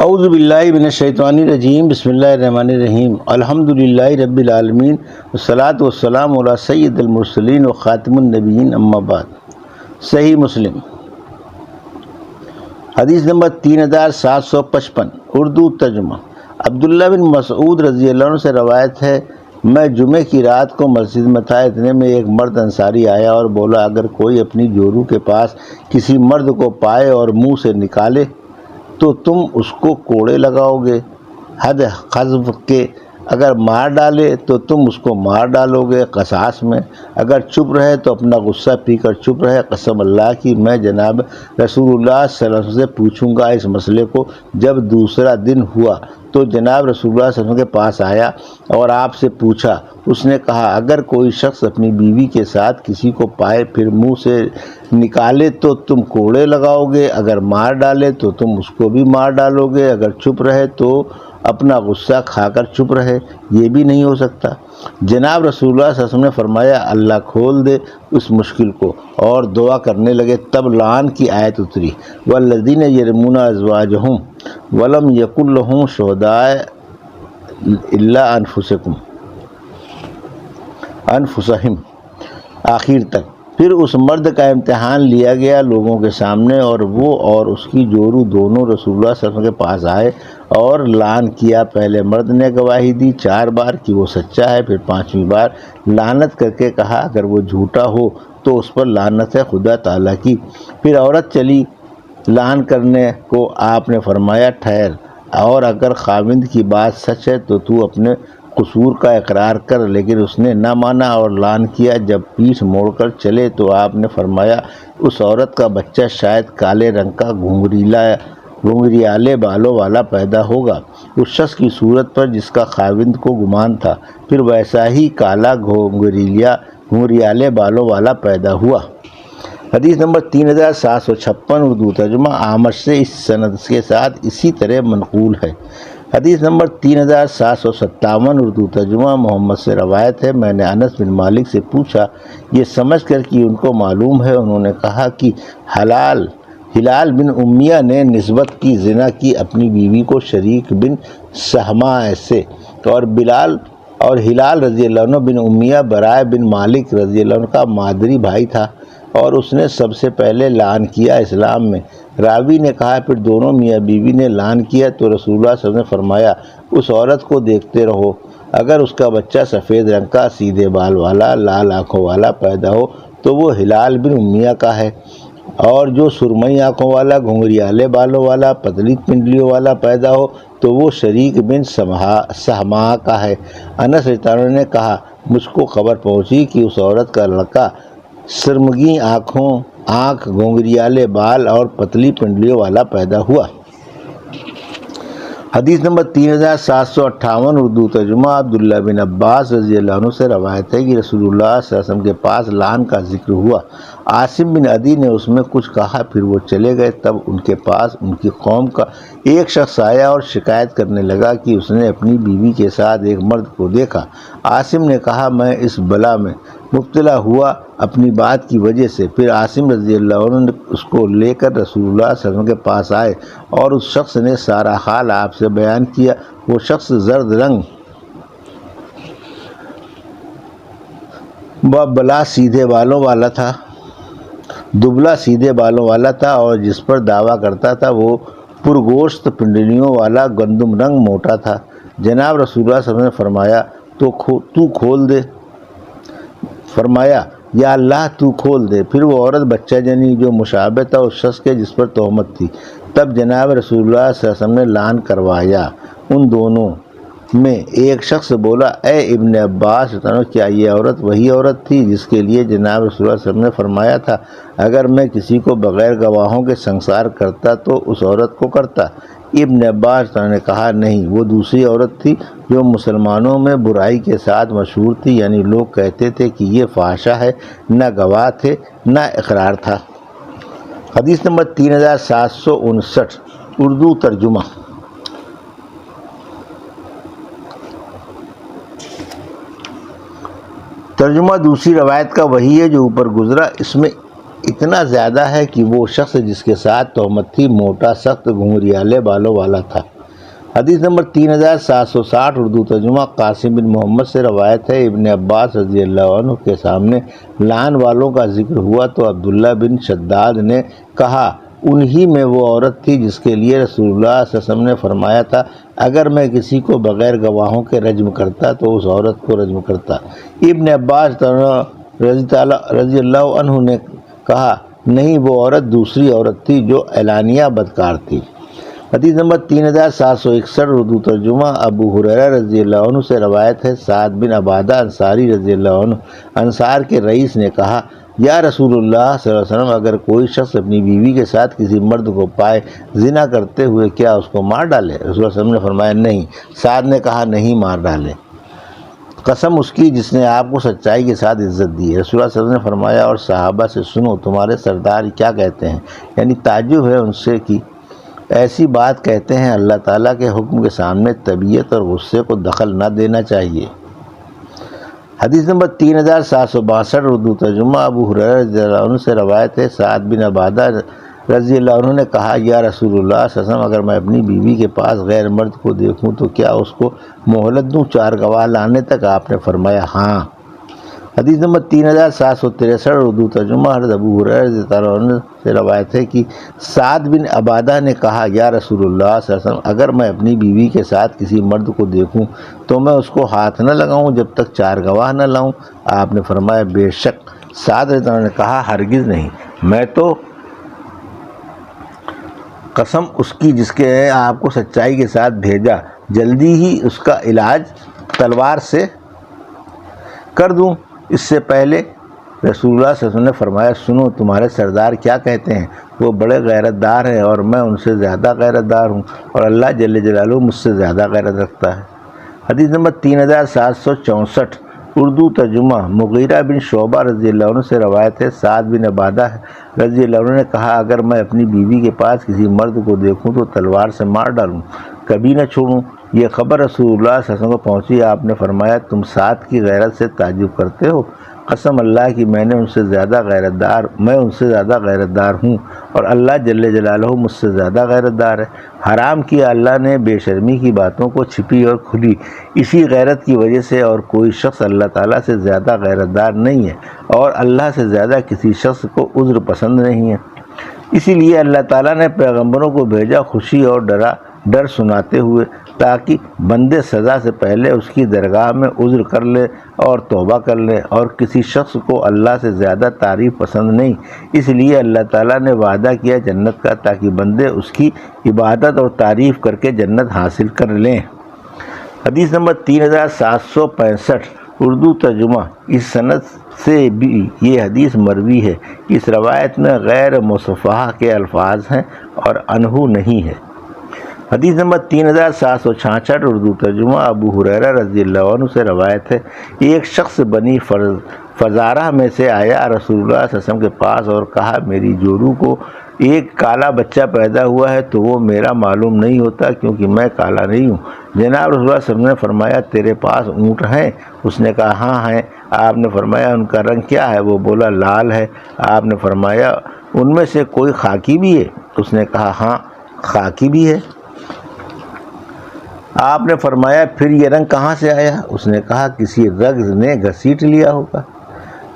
اعوذ باللہ من الشیطان الرجیم، بسم اللہ الرحمن الرحیم، الحمدللہ رب العالمین، والصلاۃ والسلام علی سید المرسلین و خاتم النبیین، اما بعد۔ صحیح مسلم حدیث نمبر 3755، اردو ترجمہ۔ عبداللہ بن مسعود رضی اللہ عنہ سے روایت ہے، میں جمعے کی رات کو مسجد میں تھا، اتنے میں ایک مرد انصاری آیا اور بولا، اگر کوئی اپنی جورو کے پاس کسی مرد کو پائے اور منہ سے نکالے تو تم اس کو کوڑے لگاؤ گے، حد قذف کے، اگر مار ڈالے تو تم اس کو مار ڈالو گے قصاص میں، اگر چپ رہے تو اپنا غصہ پی کر چپ رہے، قسم اللہ کی میں جناب رسول اللہ صلی اللہ علیہ وسلم سے پوچھوں گا اس مسئلے کو۔ جب دوسرا دن ہوا تو جناب رسول اللہ صلی اللہ علیہ وسلم کے پاس آیا اور آپ سے پوچھا، اس نے کہا، اگر کوئی شخص اپنی بیوی کے ساتھ کسی کو پائے پھر منہ سے نکالے تو تم کوڑے لگاؤ گے، اگر مار ڈالے تو تم اس کو بھی مار ڈالو گے، اگر چپ رہے تو اپنا غصہ کھا کر چپ رہے، یہ بھی نہیں ہو سکتا۔ جناب رسول اللہ صلی اللہ علیہ وسلم نے فرمایا، اللہ کھول دے اس مشکل کو، اور دعا کرنے لگے۔ تب لعان کی آیت اتری، والذین یرمون ازواجہم ولم یکن لہم شہداء الا انفسہم، آخر تک۔ پھر اس مرد کا امتحان لیا گیا لوگوں کے سامنے، اور وہ اور اس کی جورو دونوں رسول اللہ صلی اللہ علیہ وسلم کے پاس آئے اور لعن کیا۔ پہلے مرد نے گواہی دی 4 بار کہ وہ سچا ہے، پھر 5ویں بار لعنت کر کے کہا، اگر وہ جھوٹا ہو تو اس پر لعنت ہے خدا تعالیٰ کی۔ پھر عورت چلی لعن کرنے کو، آپ نے فرمایا، ٹھہر، اور اگر خاوند کی بات سچ ہے تو اپنے قصور کا اقرار کر، لیکن اس نے نہ مانا اور لعن کیا۔ جب پیٹھ موڑ کر چلے تو آپ نے فرمایا، اس عورت کا بچہ شاید کالے رنگ کا گھنگریالے بالوں والا پیدا ہوگا، اس شخص کی صورت پر جس کا خاوند کو گمان تھا، پھر ویسا ہی کالا گھنگریالے بالوں والا پیدا ہوا۔ حدیث نمبر 3756، اردو ترجمہ۔ اعمش سے اس سند کے ساتھ اسی طرح منقول ہے۔ حدیث نمبر 3757، اردو ترجمہ۔ محمد سے روایت ہے، میں نے انس بن مالک سے پوچھا، یہ سمجھ کر کہ ان کو معلوم ہے، انہوں نے کہا کہ ہلال بن امیہ نے نسبت کی زنا کی اپنی بیوی کو شریک بن سہمہ سے، اور ہلال رضی اللہ عنہ بن امیہ برائے بن مالک رضی اللہ عنہ کا مادری بھائی تھا، اور اس نے سب سے پہلے لعن کیا اسلام میں۔ راوی نے کہا، پھر دونوں میاں بیوی نے لعن کیا تو رسول اللہ صلی اللہ علیہ وسلم نے فرمایا، اس عورت کو دیکھتے رہو، اگر اس کا بچہ سفید رنگ کا، سیدھے بال والا، لال آنکھوں والا پیدا ہو تو وہ ہلال بن امیہ کا ہے، اور جو سرمئی آنکھوں والا، گھنگریالے بالوں والا، پتلی پنڈلیوں والا پیدا ہو تو وہ شریک بن سہمہ کا ہے۔ انس رضی اللہ عنہ نے کہا، مجھ کو خبر پہنچی کہ اس عورت کا لڑکا سرمگی آنکھ، گھنگریالے بال اور پتلی پنڈلیوں والا پیدا ہوا۔ حدیث نمبر 3758، اردو ترجمہ۔ عبداللہ بن عباس رضی اللہ عنہ سے روایت ہے کہ رسول اللہ صلی اللہ علیہ وسلم کے پاس لعن کا ذکر ہوا۔ عاصم بن عدی نے اس میں کچھ کہا، پھر وہ چلے گئے۔ تب ان کے پاس ان کی قوم کا ایک شخص آیا اور شکایت کرنے لگا کہ اس نے اپنی بیوی کے ساتھ ایک مرد کو دیکھا۔ عاصم نے کہا، میں اس بلا میں مبتلا ہوا اپنی بات کی وجہ سے۔ پھر عاصم رضی اللہ عنہ اس کو لے کر رسول اللہ صلی اللہ علیہ وسلم کے پاس آئے، اور اس شخص نے سارا حال آپ سے بیان کیا۔ وہ شخص زرد رنگ دبلا سیدھے بالوں والا تھا، اور جس پر دعویٰ کرتا تھا وہ پرگوشت پنڈلیوں والا گندم رنگ موٹا تھا۔ جناب رسول اللہ صلی اللہ علیہ وسلم نے فرمایا، تو کھول دے، فرمایا، یا اللہ تو کھول دے۔ پھر وہ عورت بچہ جنی جو مشابہ تھا اس شخص کے جس پر تہمت تھی۔ تب جناب رسول اللہ صلی اللہ علیہ وسلم نے لعن کروایا۔ ان دونوں میں ایک شخص بولا، اے ابن عباس، کیا یہ عورت وہی عورت تھی جس کے لیے جناب رسول اللہ صلی اللہ علیہ وسلم نے فرمایا تھا، اگر میں کسی کو بغیر گواہوں کے سنسار کرتا تو اس عورت کو کرتا؟ ابن عباس نے کہا، نہیں، وہ دوسری عورت تھی جو مسلمانوں میں برائی کے ساتھ مشہور تھی، یعنی لوگ کہتے تھے کہ یہ فحشہ ہے، نہ گواہ تھے نہ اقرار تھا۔ حدیث نمبر 3759، اردو ترجمہ۔ ترجمہ دوسری روایت کا وہی ہے جو اوپر گزرا، اس میں اتنا زیادہ ہے کہ وہ شخص جس کے ساتھ تہمت تھی موٹا سخت گھنگریالے بالوں والا تھا۔ حدیث نمبر 3760 اردو ترجمہ قاسم بن محمد سے روایت ہے، ابن عباس رضی اللہ عنہ کے سامنے لعن والوں کا ذکر ہوا تو عبداللہ بن شداد نے کہا انہی میں وہ عورت تھی جس کے لیے رسول اللہ صلی اللہ علیہ وسلم نے فرمایا تھا اگر میں کسی کو بغیر گواہوں کے رجم کرتا تو اس عورت کو رجم کرتا۔ ابن عباس رضی اللہ عنہ نے کہا نہیں، وہ عورت دوسری عورت تھی جو اعلانیہ بدکار تھی۔ حدیث نمبر 3761 اردو ترجمہ ابو ہریرہ رضی اللہ عنہ سے روایت ہے، سعد بن عبادہ انصاری رضی اللہ عنہ انصار کے رئیس نے کہا یا رسول اللہ صلی اللہ علیہ وسلم اگر کوئی شخص اپنی بیوی کے ساتھ کسی مرد کو پائے زنا کرتے ہوئے کیا اس کو مار ڈالے؟ رسول اللہ صلی اللہ علیہ وسلم نے فرمایا نہیں۔ سعد نے کہا نہیں مار ڈالے، قسم اس کی جس نے آپ کو سچائی کے ساتھ عزت دی ہے۔ رسول اللہ صلی اللہ علیہ وسلم نے فرمایا اور صحابہ سے سنو تمہارے سردار کیا کہتے ہیں، یعنی تعجب ہے ان سے کہ ایسی بات کہتے ہیں۔ اللہ تعالیٰ کے حکم کے سامنے طبیعت اور غصے کو دخل نہ دینا چاہیے۔ حدیث نمبر 3762 اردو ترجمہ ابو ہریرہ رضی اللہ عنہ سے روایت ہے، سعد بن عبادہ رضی اللہ عنہ نے کہا یا رسول اللہ صلی اللہ علیہ وسلم اگر میں اپنی بیوی کے پاس غیر مرد کو دیکھوں تو کیا اس کو مہلت دوں 4 گواہ لانے تک؟ آپ نے فرمایا ہاں۔ حدیث نمبر 3763 اردو ترجمہ حضرت ابو ہریرہ رضی اللہ عنہ سے روایت ہے کہ سعد بن عبادہ نے کہا یا رسول اللہ صلی اللہ علیہ وسلم اگر میں اپنی بیوی کے ساتھ کسی مرد کو دیکھوں تو میں اس کو ہاتھ نہ لگاؤں جب تک 4 گواہ نہ لاؤں؟ آپ نے فرمایا بے شک۔ سعد رضی اللہ عنہ نے کہا ہرگز نہیں، میں تو قسم اس کی جس کے آپ کو سچائی کے ساتھ بھیجا جلدی ہی اس کا علاج تلوار سے کر دوں۔ اس سے پہلے رسول اللہ صلی اللہ علیہ وسلم نے فرمایا سنو تمہارے سردار کیا کہتے ہیں، وہ بڑے غیرت دار ہیں اور میں ان سے زیادہ غیرت دار ہوں اور اللہ جل جلالہ مجھ سے زیادہ غیرت رکھتا ہے۔ حدیث نمبر 3764 اردو ترجمہ مغیرہ بن شعبہ رضی اللہ عنہ سے روایت ہے، سعد بن عبادہ رضی اللہ عنہ نے کہا اگر میں اپنی بیوی کے پاس کسی مرد کو دیکھوں تو تلوار سے مار ڈالوں، کبھی نہ چھوڑوں۔ یہ خبر رسول اللہ صلی اللہ علیہ وسلم کو پہنچی، آپ نے فرمایا تم سعد کی غیرت سے تعجب کرتے ہو؟ قسم اللہ کی میں ان سے زیادہ غیرت دار ہوں اور اللہ جل جلالہ مجھ سے زیادہ غیرت دار ہے۔ حرام کیا اللہ نے بے شرمی کی باتوں کو چھپی اور کھلی، اسی غیرت کی وجہ سے، اور کوئی شخص اللہ تعالیٰ سے زیادہ غیرت دار نہیں ہے اور اللہ سے زیادہ کسی شخص کو عذر پسند نہیں ہے۔ اسی لیے اللہ تعالیٰ نے پیغمبروں کو بھیجا خوشی اور ڈر سناتے ہوئے تاکہ بندے سزا سے پہلے اس کی درگاہ میں عذر کر لے اور توبہ کر لے، اور کسی شخص کو اللہ سے زیادہ تعریف پسند نہیں، اس لیے اللہ تعالیٰ نے وعدہ کیا جنت کا تاکہ بندے اس کی عبادت اور تعریف کر کے جنت حاصل کر لیں۔ حدیث نمبر 3765 اردو ترجمہ اس سند سے بھی یہ حدیث مروی ہے، اس روایت میں غیر مصفحہ کے الفاظ ہیں اور انہو نہیں ہے۔ حدیث نمبر 3766 اردو ترجمہ ابو ہریرہ رضی اللہ عنہ سے روایت ہے، ایک شخص بنی فزارہ میں سے آیا رسول اللہ صلی اللہ علیہ وسلم کے پاس اور کہا میری جورو کو ایک کالا بچہ پیدا ہوا ہے تو وہ میرا معلوم نہیں ہوتا کیونکہ میں کالا نہیں ہوں۔ جناب رسول اللہ صلی اللہ علیہ وسلم نے فرمایا تیرے پاس اونٹ ہیں؟ اس نے کہا ہاں ہیں۔ آپ نے فرمایا ان کا رنگ کیا ہے؟ وہ بولا لال ہے۔ آپ نے فرمایا ان میں سے کوئی خاکی بھی ہے؟ اس نے کہا ہاں خاکی بھی ہے۔ آپ نے فرمایا پھر یہ رنگ کہاں سے آیا؟ اس نے کہا کسی رگز نے گھسیٹ لیا ہوگا۔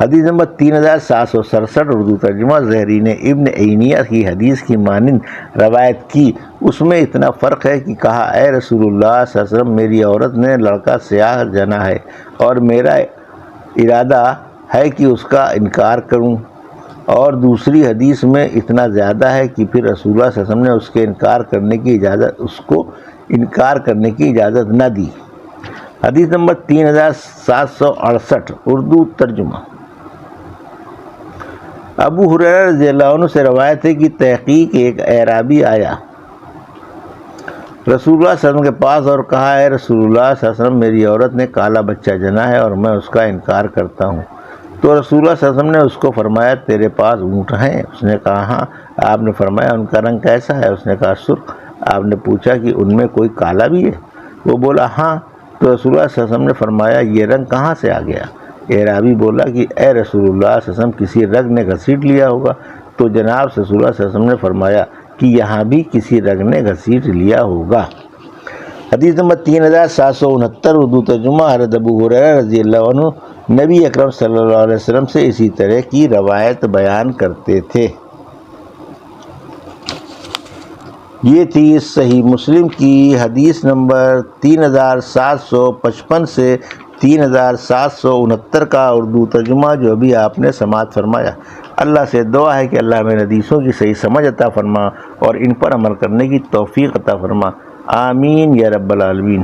حدیث نمبر 3767 اردو ترجمہ زہری نے ابن عینیہ کی حدیث کی مانند روایت کی، اس میں اتنا فرق ہے کہ کہا اے رسول اللہ صلی اللہ علیہ وسلم میری عورت نے لڑکا سیاہ جنا ہے اور میرا ارادہ ہے کہ اس کا انکار کروں، اور دوسری حدیث میں اتنا زیادہ ہے کہ پھر رسول اللہ صلی اللہ علیہ وسلم نے اس کو انکار کرنے کی اجازت نہ دی۔ حدیث نمبر 3768 اردو ترجمہ ابو ہریرہ رضی اللہ عنہ سے روایت ہے کہ تحقیق ایک اعرابی آیا رسول اللہ صلی اللہ علیہ وسلم کے پاس اور کہا اے رسول اللہ صلی اللہ علیہ وسلم میری عورت نے کالا بچہ جنا ہے اور میں اس کا انکار کرتا ہوں۔ تو رسول اللہ صلی اللہ علیہ وسلم نے اس کو فرمایا تیرے پاس اونٹ ہیں؟ اس نے کہا ہاں۔ آپ نے فرمایا ان کا رنگ کیسا ہے؟ اس نے کہا سرخ۔ آپ نے پوچھا کہ ان میں کوئی کالا بھی ہے؟ وہ بولا ہاں۔ تو رسول اللہ صلی اللہ علیہ وسلم نے فرمایا یہ رنگ کہاں سے آ گیا؟ اعرابی بولا کہ اے رسول اللہ صلی اللہ علیہ وسلم کسی رگ نے گھسیٹ لیا ہوگا، تو جناب رسول اللہ صلی اللہ علیہ وسلم نے فرمایا کہ یہاں بھی کسی رگ نے گھسیٹ لیا ہوگا۔ حدیث نمبر 3769 اردو ترجمہ حضرت ابو ہریرہ رضی اللہ عنہ نبی اکرم صلی اللہ علیہ وسلم سے اسی طرح کی روایت بیان کرتے تھے۔ یہ تھی صحیح مسلم کی حدیث نمبر 3755 سے 3769 کا اردو ترجمہ جو ابھی آپ نے سماعت فرمایا۔ اللہ سے دعا ہے کہ اللہ میرے حدیثوں کی صحیح سمجھ عطا فرما اور ان پر عمل کرنے کی توفیق عطا فرما، آمین یا رب العالمین۔